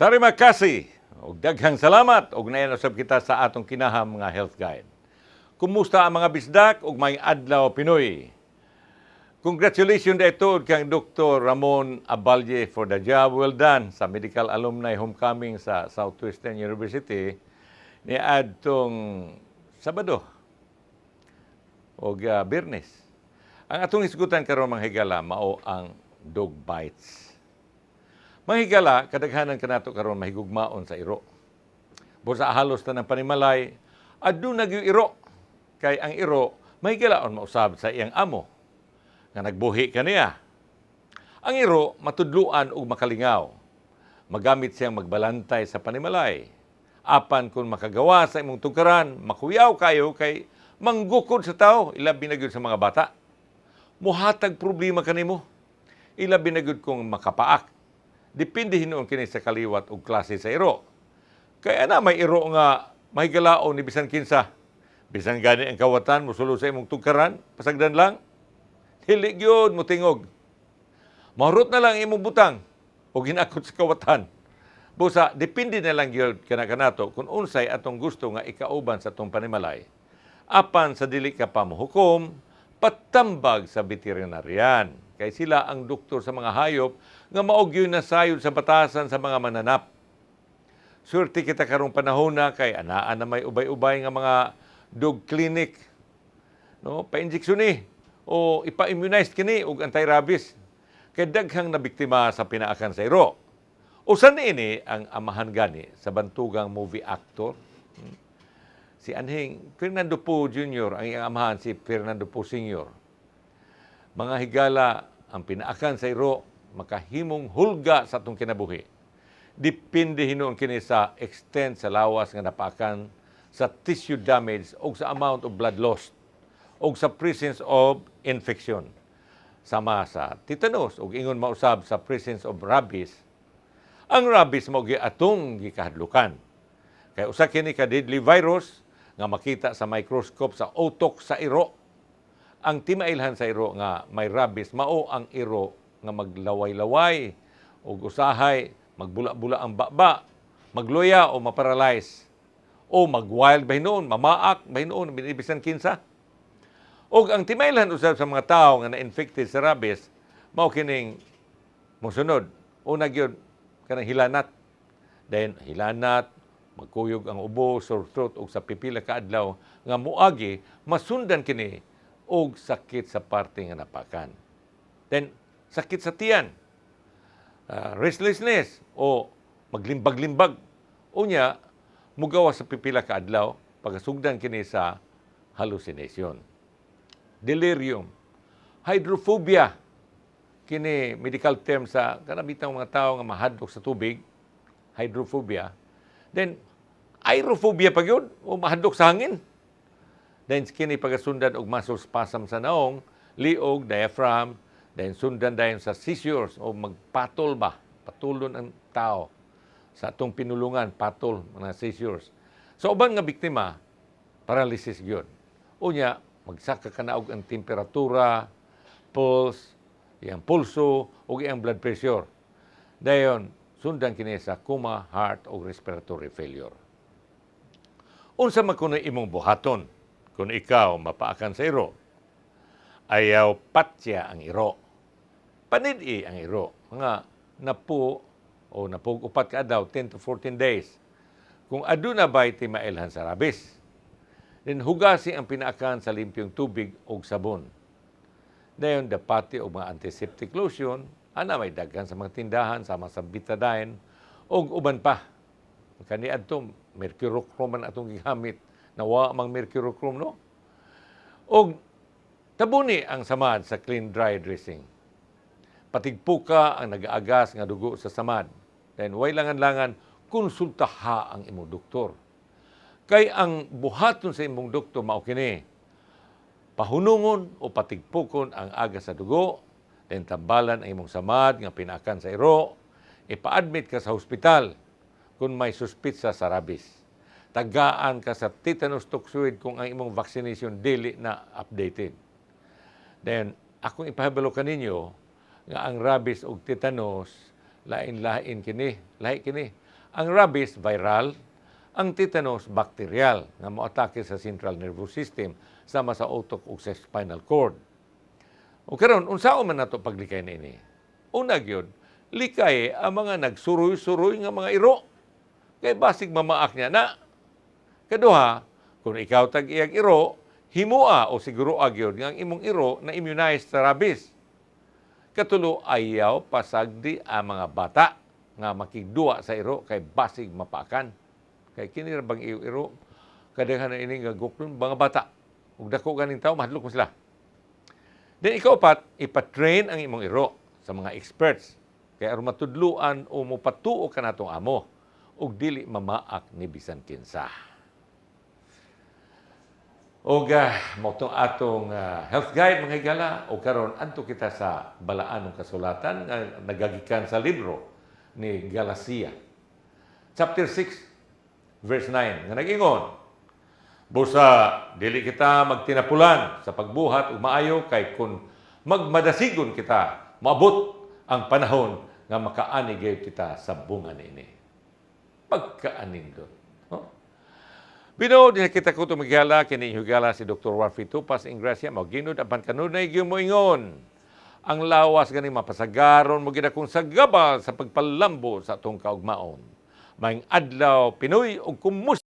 Terima kasih ug daghang salamat ug nainusab kita sa atong kinaham nga health guide. Kumusta ang mga bisdak ug may adlaw Pinoy? Congratulations dito kang Dr. Ramon Abalye for the job well done sa Medical Alumni Homecoming sa Southwestern University ni adtong Sabado o Biyernes. Ang atong isgutan karon mga higala mao ang dog bites. Mga higala, kadaghanan kanato karon mahigugmaon sa iro. Busa halos tanang panimalay, aduna gyud iro. Kay ang iro mahigalaon mausab sa iyang amo nga nagbuhi kaniya. Ang iro matudluan ug makalingaw. Magamit siyang magbalantay sa panimalay. Apan kung makagawa sa imong tugkaran, makuyaw kayo kay manggukod sa tao, ilabi na gyud sa mga bata. Muhatag problema kanimo. Ilabi na gyud kung makapaak. Depende hinuon kini sa kaliwat ug klase sa iro. Kaya na may iro nga mahigalaon ni bisan kinsa. Bisan gani ang kawatan mosulo sa imong tugkaran, pasagdan lang. Dili gyud mo tingog. Mahurot na lang imong butang o ginakot sa kawatan. Busa, depende na lang gyud kanato kung unsay atong gusto nga ikauban sa atong panimalay. Apan sa dili ka pa mohukom, patambag sa veterinarian. Kay sila ang doktor sa mga hayop nga maog yun nasayod sa batasan sa mga mananap. Surti kita karong panahon na kay anaan na may ubay-ubay nga mga dog clinic. No, pa-injeksyon ni o ipa-immunize kini og anti-rabies. Kay daghang nabiktima sa pinaakan sa iro. Usan ini ang amahan gani sa bantugang movie actor. Si Anhing Fernando Poe Jr. ang iyang amahan si Fernando Poe Sr. Mga higala, ang pinaakan sa iro, makahimong hulga sa atong kinabuhi. Depende hinuon kini sa extent sa lawas nga napaakan, sa tissue damage o sa amount of blood lost o sa presence of infection. Sama sa tetanus o ingon mausab sa presence of rabies. Ang rabies mao atong gikahadlukan. Kay usa kini ka deadly virus nga makita sa microscope sa utok sa iro. Ang timailhan sa iro nga may rabies, mao ang iro nga maglaway-laway o usahay, magbula-bula ang baba, magluya o maparalyze, o magwild bahinon, mamaak bahinon, binibisan kinsa. O ang timailhan usab sa mga tao nga na-infected sa rabies, mao kining mosunod. Una gyud kanang hilanat. Then hilanat, magkuyog ang ubo, sore throat o sa pipila ka adlaw nga muagi, masundan kini og sakit sa parte nga napakan. Then, sakit sa tiyan, restlessness, o maglimbag-limbag. Unya, mugawa sa pipila ka adlaw, pagkasugdan kini sa hallucination. Delirium, hydrophobia, kini medical term sa kanabitang mga tao nga mahadlok sa tubig, hydrophobia. Then, aerophobia pa yun, o mahadlok sa hangin. Then kini pagasundan og muscle spasm sa naong, liog, diaphragm, then sundan dayon sa seizures o magpatol ba, patulon ang tao sa atong pinulungan, patol, mga seizures. So uban nga biktima, paralysis gyud. Unya, magsaka ka na og ang temperatura, pulse, iyang pulso, o iyang blood pressure. Dayon, sundan kini sa coma, heart, o respiratory failure. Unsa man kuno imong buhaton? Kung ikaw mapaakan sa iro, ayaw patya ang iro. Panidi ang iro. Mga napu o napug-upat ka daw, 10 to 14 days. Kung aduna ba'y timailhan sa rabies, then hugasi ang pinaakan sa limpyong tubig o sabon. Dayon, dapati o mga antiseptic lotion, ana may daghan sa mga tindahan, sama sa betadine, o uban pa. Kaniad to, mercurochrome man atong gigamit, nawa mang mercurochrome, no? O tabuni ang samad sa clean dry dressing. Patigpuka ang nag-aagas nga dugo sa samad. Then, way langan-langan, konsultaha ang imong doktor. Kay ang buhaton sa imong doktor, mao kini, pahunungon o patigpukon ang aga sa dugo, then tambalan ang imong samad nga pinaakan sa iro, ipa-admit ka sa hospital kung may suspitsa sa rabies. Tagaan ka sa tetanus toxoid kung ang imong vaccination dili na updated. Then, akong ipahabalo kaninyo nga ang rabies o tetanus lain-lain kini, lahi kini. Ang rabies viral, ang tetanus bacterial nga moatake sa central nervous system sama sa utok ug sa spinal cord. O karon unsaon man nato paglikay niini? Una gyud, likay ang mga nagsuroy-suroy nga mga iro. Kay basig mamaak niya na. Kaduha, kung ikaw tag iyang iro, himua o siguro gyud nga ang imong iro na immunized sa rabies. Katulo, ayaw pasagdi ang mga bata nga makigduwa sa iro kay basig mapaakan. Kay kini ra bang iro, kadaghan na ini nga guklon mga bata. Ug dako ganing tawo mahadlok mo sila. Then ikaw pat, ipatrain ang imong iro sa mga experts. Kaya aron matudluan o mopatuo ka natong amo ug dili mamaak ni bisan kinsa. Og mo atong health guide mga higala o karon adto kita sa balaan ng kasulatan nga nagagikan sa libro ni Galacia. Chapter 6 verse 9 nga nag-ingon, busa dili kita magtinapulan sa pagbuhat ug maayo kay kun magmadasigon kita maabot ang panahon nga makaani gyud kita sa bunga niini. Pagkaanindot. Bino, din kita ko tumigala, kini higala si Dr. Warfi Tupas Ingracia, maginod apan kanunay gyumoingon. Ang lawas gani mapasagaron mo gid akong sagabal sa pagpalambo sa atong kaugmaon. Maing adlaw Pinoy ug kumusta